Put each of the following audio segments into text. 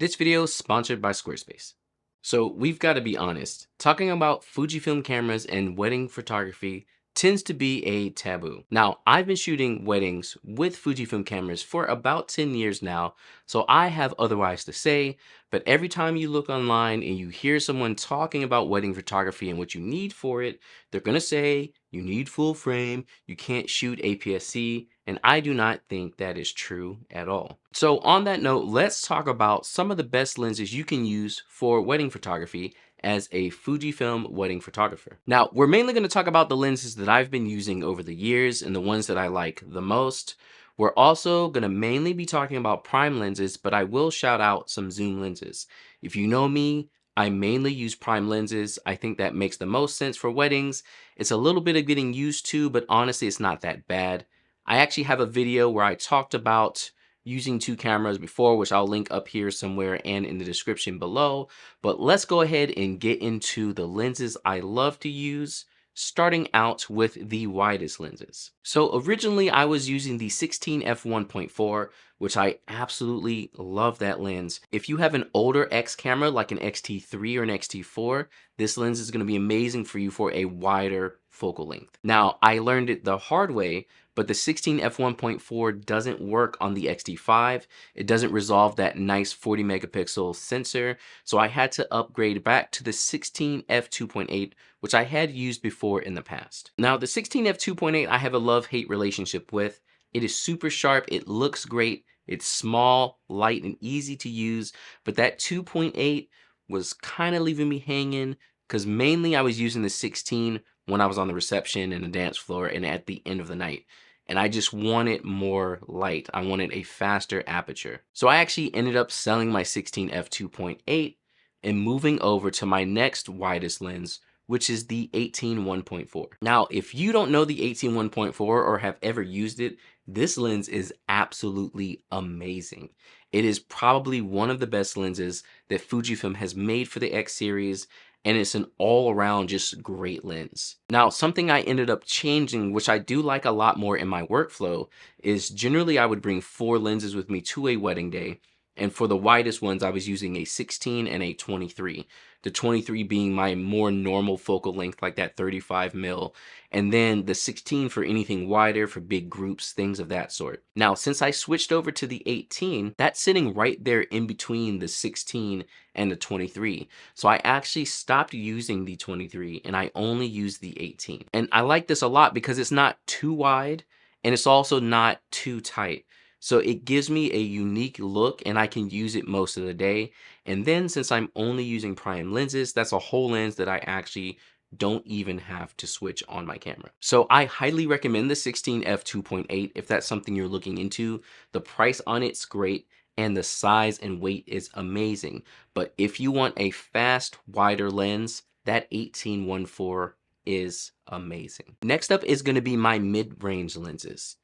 This video is sponsored by Squarespace. So we've got to be honest, talking about Fujifilm cameras and wedding photography tends to be a taboo. Now, I've been shooting weddings with Fujifilm cameras for about 10 years now, so I have otherwise to say, but every time you look online and you hear someone talking about wedding photography and what you need for it, they're gonna say you need full frame, you can't shoot APS-C, and I do not think that is true at all. So on that note, let's talk about some of the best lenses you can use for wedding photography as a Fujifilm wedding photographer. Now, we're mainly going to talk about the lenses that I've been using over the years and the ones that I like the most. We're also going to mainly be talking about prime lenses, but I will shout out some zoom lenses. If you know me, I mainly use prime lenses. I think that makes the most sense for weddings. It's a little bit of getting used to, but honestly, it's not that bad. I actually have a video where I talked about using two cameras before, which I'll link up here somewhere and in the description below. But let's go ahead and get into the lenses I love to use, starting out with the widest lenses. So originally I was using the 16 f1.4, which I absolutely love that lens. If you have an older X camera like an X-T3 or an X-T4, this lens is going to be amazing for you for a wider focal length. Now, I learned it the hard way, but the 16 f1.4 doesn't work on the X-T5. It doesn't resolve that nice 40 megapixel sensor, so I had to upgrade back to the 16 f2.8, which I had used before in the past. Now, the 16 f2.8 I have a love-hate relationship with. It is super sharp, it looks great, it's small, light, and easy to use, but that 2.8 was kind of leaving me hanging because mainly I was using the 16 when I was on the reception and the dance floor and at the end of the night. And I just wanted more light. I wanted a faster aperture. So I actually ended up selling my 16 f2.8 and moving over to my next widest lens, which is the 18 1.4. Now, if you don't know the 18 1.4 or have ever used it, this lens is absolutely amazing. It is probably one of the best lenses that Fujifilm has made for the X series, and it's an all-around just great lens. Now, something I ended up changing, which I do like a lot more in my workflow, is generally I would bring 4 lenses with me to a wedding day, and for the widest ones, I was using a 16 and a 23. The 23 being my more normal focal length, like that 35 mil, and then the 16 for anything wider, for big groups, things of that sort. Now, since I switched over to the 18, that's sitting right there in between the 16 and the 23. So I actually stopped using the 23 and I only use the 18. And I like this a lot because it's not too wide and it's also not too tight. So it gives me a unique look and I can use it most of the day. And then since I'm only using prime lenses, that's a whole lens that I actually don't even have to switch on my camera. So I highly recommend the 16 f2.8 if that's something you're looking into. The price on it's great and the size and weight is amazing. But if you want a fast, wider lens, that 18 1.4 is amazing. Next up is going to be my mid-range lenses.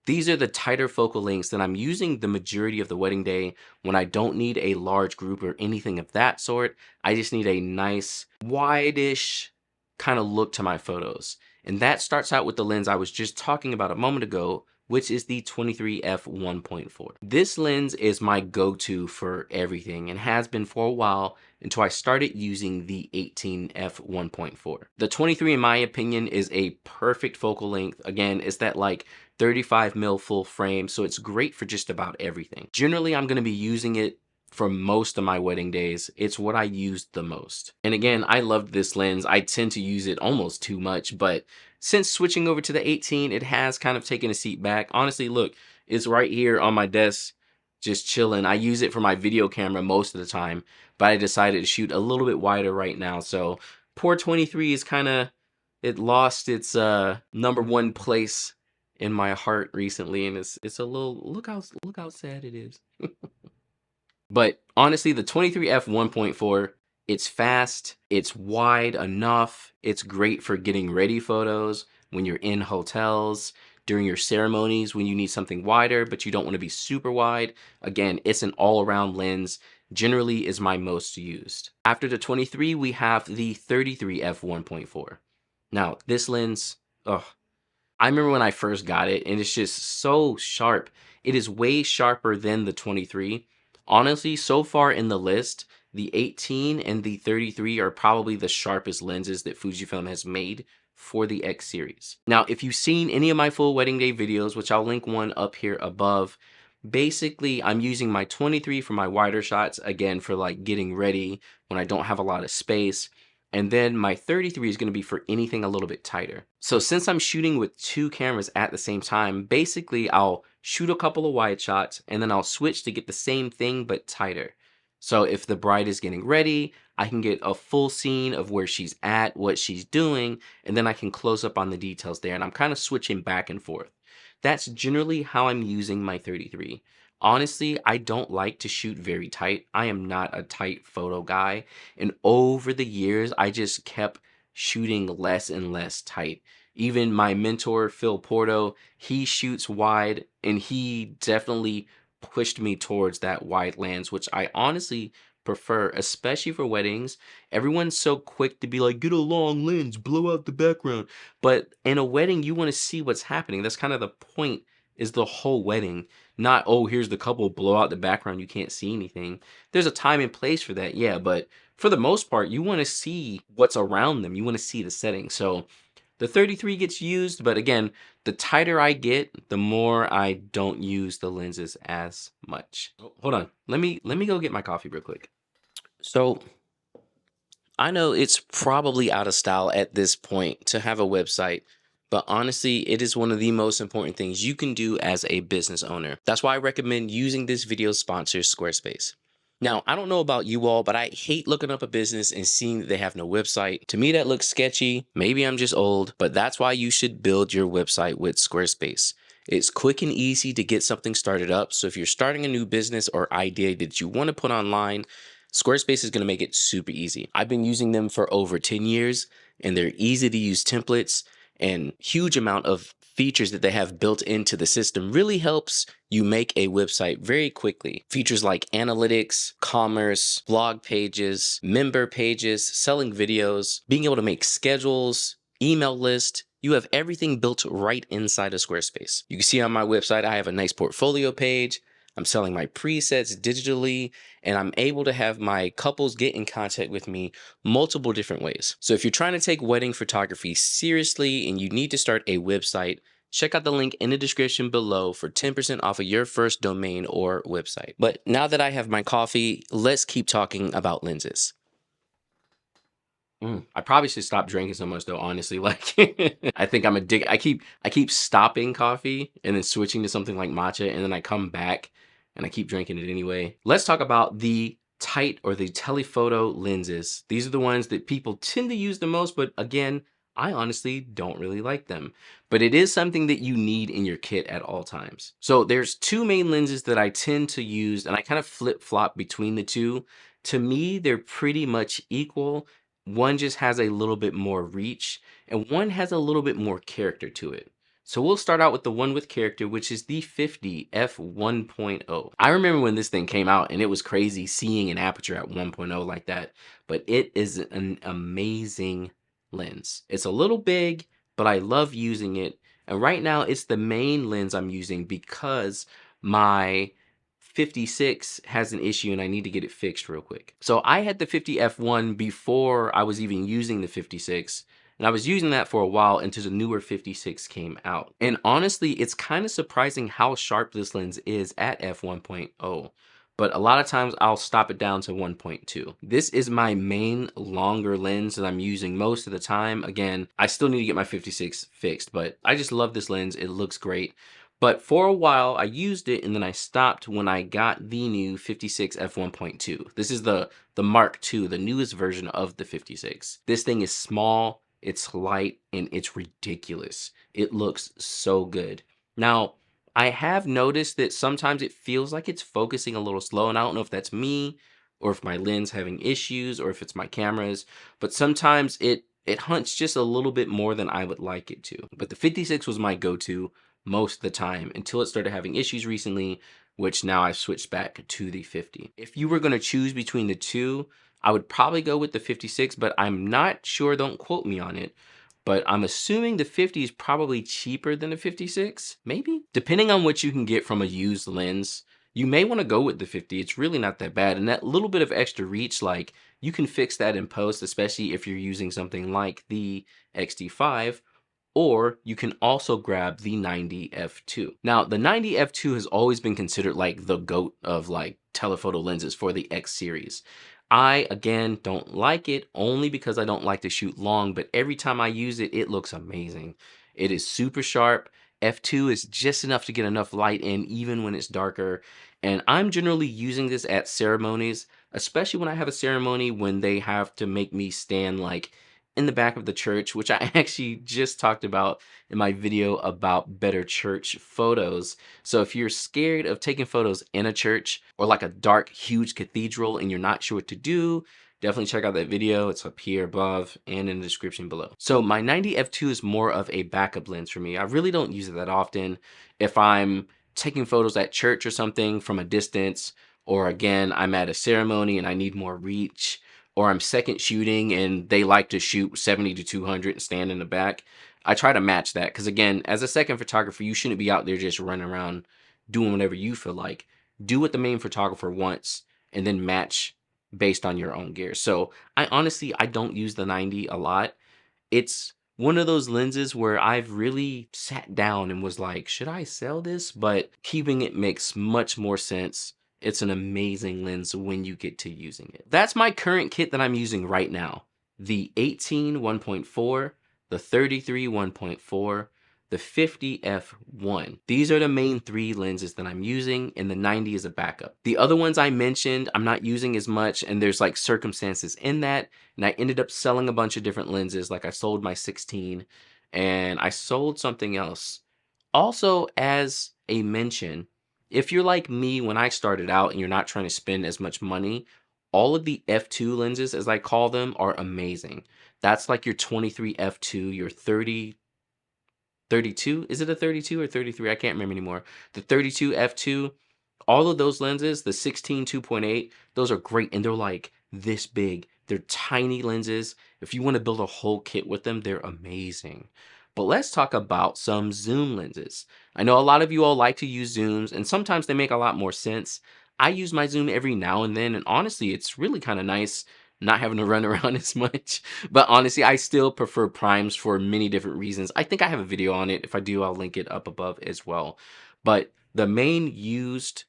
These are the tighter focal lengths that I'm using the majority of the wedding day when I don't need a large group or anything of that sort. I just need a nice, wide-ish kind of look to my photos. And that starts out with the lens I was just talking about a moment ago, which is the 23 f1.4. This lens is my go-to for everything and has been for a while until I started using the 18 f1.4. The 23, in my opinion, is a perfect focal length. Again, it's that like 35 mil full frame, so it's great for just about everything. Generally, I'm going to be using it for most of my wedding days. It's what I used the most. And again, I loved this lens. I tend to use it almost too much, but since switching over to the 18, it has kind of taken a seat back. Honestly, look, it's right here on my desk, just chilling. I use it for my video camera most of the time, but I decided to shoot a little bit wider right now. So poor 23 is kind of, it lost its #1 place in my heart recently, and it's a little, look how sad it is. But honestly, the 23 f1.4, it's fast, it's wide enough, it's great for getting ready photos when you're in hotels, during your ceremonies when you need something wider, but you don't want to be super wide. Again, it's an all-around lens, generally is my most used. After the 23, we have the 33 f1.4. Now, this lens, I remember when I first got it, and it's just so sharp. It is way sharper than the 23. Honestly, so far in the list, the 18 and the 33 are probably the sharpest lenses that Fujifilm has made for the X series. Now, if you've seen any of my full wedding day videos, which I'll link one up here above, basically I'm using my 23 for my wider shots, again, for like getting ready when I don't have a lot of space. And then my 33 is going to be for anything a little bit tighter. So since I'm shooting with two cameras at the same time, basically I'll shoot a couple of wide shots and then I'll switch to get the same thing but tighter. So if the bride is getting ready, I can get a full scene of where she's at, what she's doing, and then I can close up on the details there. And I'm kind of switching back and forth. That's generally how I'm using my 33. Honestly, I don't like to shoot very tight. I am not a tight photo guy. And over the years, I just kept shooting less and less tight. Even my mentor, Phil Porto, he shoots wide and he definitely pushed me towards that wide lens, which I honestly prefer, especially for weddings. Everyone's so quick to be like, get a long lens, blow out the background. But in a wedding, you want to see what's happening. That's kind of the point, is the whole wedding. Not, oh, here's the couple, blow out the background, you can't see anything. There's a time and place for that, yeah, but for the most part, you want to see what's around them. You want to see the setting. So the 33 gets used, but again, the tighter I get, the more I don't use the lenses as much. Oh, hold on. Let me go get my coffee real quick. So I know it's probably out of style at this point to have a website, but honestly, it is one of the most important things you can do as a business owner. That's why I recommend using this video's sponsor, Squarespace. Now, I don't know about you all, but I hate looking up a business and seeing that they have no website. To me, that looks sketchy. Maybe I'm just old, but that's why you should build your website with Squarespace. It's quick and easy to get something started up. So if you're starting a new business or idea that you want to put online, Squarespace is going to make it super easy. I've been using them for over 10 years and they're easy to use templates, and huge amount of features that they have built into the system really helps you make a website very quickly. Features like analytics, commerce, blog pages, member pages, selling videos, being able to make schedules, email list. You have everything built right inside of Squarespace. You can see on my website, I have a nice portfolio page. I'm selling my presets digitally, and I'm able to have my couples get in contact with me multiple different ways. So if you're trying to take wedding photography seriously and you need to start a website, check out the link in the description below for 10% off of your first domain or website. But now that I have my coffee, let's keep talking about lenses. I probably should stop drinking so much though, honestly. Like I think I'm addicted. I keep stopping coffee and then switching to something like matcha, and then I come back and I keep drinking it anyway. Let's talk about the tight or the telephoto lenses. These are the ones that people tend to use the most, but again, I honestly don't really like them. But it is something that you need in your kit at all times. So there's two main lenses that I tend to use, and I kind of flip-flop between the two. To me, they're pretty much equal. One just has a little bit more reach and one has a little bit more character to it. So we'll start out with the one with character, which is the 50 f1.0. I remember when this thing came out and it was crazy seeing an aperture at 1.0 like that, but it is an amazing lens. It's a little big, but I love using it. And right now it's the main lens I'm using because my 56 has an issue and I need to get it fixed real quick. So I had the 50 f1 before I was even using the 56, and I was using that for a while until the newer 56 came out. And honestly, it's kind of surprising how sharp this lens is at f1.0. But a lot of times I'll stop it down to 1.2. This is my main longer lens that I'm using most of the time. Again, I still need to get my 56 fixed, but I just love this lens. It looks great. But for a while I used it and then I stopped when I got the new 56 f1.2. This is the Mark II, the newest version of the 56. This thing is small, it's light, and it's ridiculous. It looks so good. Now, I have noticed that sometimes it feels like it's focusing a little slow, and I don't know if that's me or if my lens having issues or if it's my cameras, but sometimes it hunts just a little bit more than I would like it to. But the 56 was my go-to most of the time until it started having issues recently, which now I've switched back to the 50. If you were going to choose between the two, I would probably go with the 56, but I'm not sure, don't quote me on it. But I'm assuming the 50 is probably cheaper than the 56, maybe? Depending on what you can get from a used lens, you may want to go with the 50. It's really not that bad. And that little bit of extra reach, like you can fix that in post, especially if you're using something like the XT5, or you can also grab the 90 f2. Now, the 90 f2 has always been considered like the GOAT of like telephoto lenses for the X series. I, again, don't like it only because I don't like to shoot long, but every time I use it, it looks amazing. It is super sharp. F2 is just enough to get enough light in even when it's darker. And I'm generally using this at ceremonies, especially when I have a ceremony when they have to make me stand like in the back of the church, which I actually just talked about in my video about better church photos. So if you're scared of taking photos in a church or like a dark, huge cathedral and you're not sure what to do, definitely check out that video. It's up here above and in the description below. So my 90 f2 is more of a backup lens for me. I really don't use it that often. If I'm taking photos at church or something from a distance, or again, I'm at a ceremony and I need more reach, or I'm second shooting and they like to shoot 70 to 200 and stand in the back, I try to match that. Because again, as a second photographer, you shouldn't be out there just running around doing whatever you feel like. Do what the main photographer wants and then match based on your own gear. So I honestly, I don't use the 90 a lot. It's one of those lenses where I've really sat down and was like, should I sell this? But keeping it makes much more sense. It's an amazing lens when you get to using it. That's my current kit that I'm using right now. The 18 1.4, the 33 1.4, the 50 f1. These are the main three lenses that I'm using, and the 90 is a backup. The other ones I mentioned, I'm not using as much, and there's like circumstances in that, and I ended up selling a bunch of different lenses. Like I sold my 16, and I sold something else. Also, as a mention, if you're like me when I started out and you're not trying to spend as much money, all of the f2 lenses, as I call them, are amazing. That's like your 23 f2, your 30 32. Is it a 32 or 33? I can't remember anymore. The 32 f2, all of those lenses, the 16 2.8, those are great, and they're like this big. They're tiny lenses. If you want to build a whole kit with them, they're amazing. But let's talk about some zoom lenses. I know a lot of you all like to use zooms, and sometimes they make a lot more sense. I use my zoom every now and then, and honestly, it's really kind of nice not having to run around as much. But honestly, I still prefer primes for many different reasons. I think I have a video on it. If I do, I'll link it up above as well. But the main used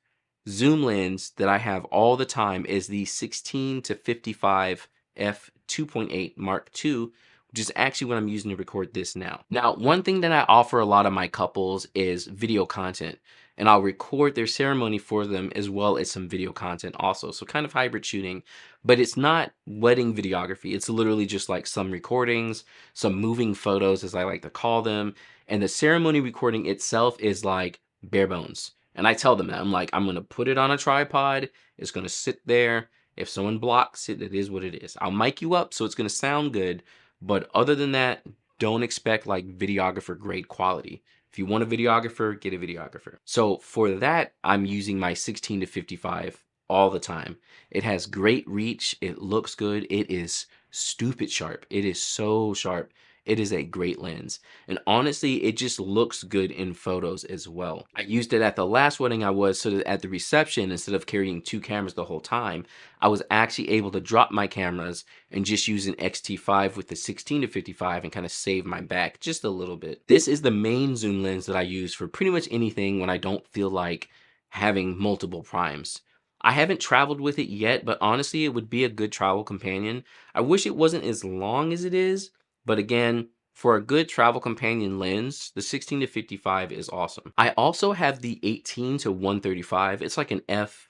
zoom lens that I have all the time is the 16 to 55 f 2.8 Mark II, which is actually what I'm using to record this now. Now, one thing that I offer a lot of my couples is video content, and I'll record their ceremony for them as well as some video content also. So kind of hybrid shooting, but it's not wedding videography. It's literally just like some recordings, some moving photos, as I like to call them. And the ceremony recording itself is like bare bones. And I tell them that. I'm like, I'm going to put it on a tripod. It's going to sit there. If someone blocks it, it is what it is. I'll mic you up so it's going to sound good. But other than that, don't expect like videographer grade quality. If you want a videographer, get a videographer. So for that, I'm using my 16 to 55 all the time. It has great reach. It looks good. It is stupid sharp. It is so sharp. It is a great lens. And honestly, it just looks good in photos as well. I used it at the last wedding I was, so that at the reception, instead of carrying two cameras the whole time, I was actually able to drop my cameras and just use an XT5 with the 16 to 55 and kind of save my back just a little bit. This is the main zoom lens that I use for pretty much anything when I don't feel like having multiple primes. I haven't traveled with it yet, but honestly, it would be a good travel companion. I wish it wasn't as long as it is, but again, for a good travel companion lens, the 16 to 55 is awesome. I also have the 18 to 135. It's like an f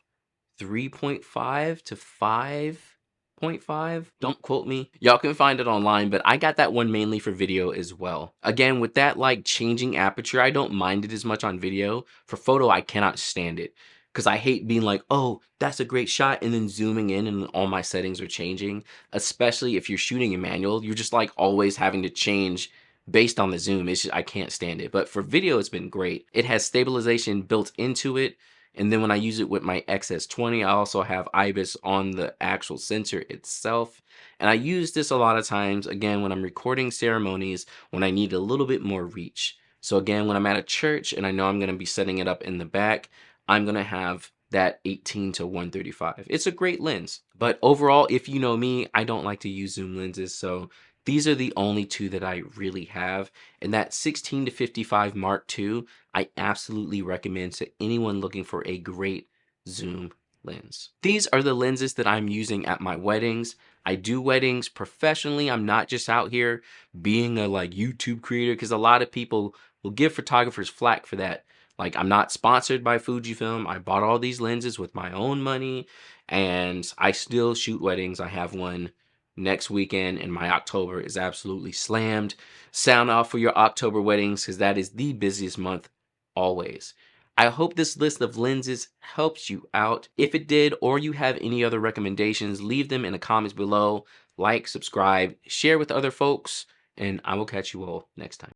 3.5 to 5.5. Don't quote me. Y'all can find it online, but I got that one mainly for video as well. Again, with that like changing aperture, I don't mind it as much on video. For photo, I cannot stand it, because I hate being like, oh, that's a great shot, and then zooming in and all my settings are changing. Especially if you're shooting in manual, you're just like always having to change based on the zoom. It's just, I can't stand it. But for video, it's been great. It has stabilization built into it. And then when I use it with my XS20, I also have IBIS on the actual sensor itself. And I use this a lot of times, again, when I'm recording ceremonies, when I need a little bit more reach. So again, when I'm at a church and I know I'm going to be setting it up in the back, I'm going to have that 18 to 135. It's a great lens. But overall, if you know me, I don't like to use zoom lenses, so these are the only two that I really have. And that 16 to 55 Mark II, I absolutely recommend to anyone looking for a great zoom lens. These are the lenses that I'm using at my weddings. I do weddings professionally. I'm not just out here being a YouTube creator, because a lot of people will give photographers flack for that. Like, I'm not sponsored by Fujifilm. I bought all these lenses with my own money, and I still shoot weddings. I have one next weekend, and my October is absolutely slammed. Sound off for your October weddings, because that is the busiest month always. I hope this list of lenses helps you out. If it did, or you have any other recommendations, leave them in the comments below. Like, subscribe, share with other folks, and I will catch you all next time.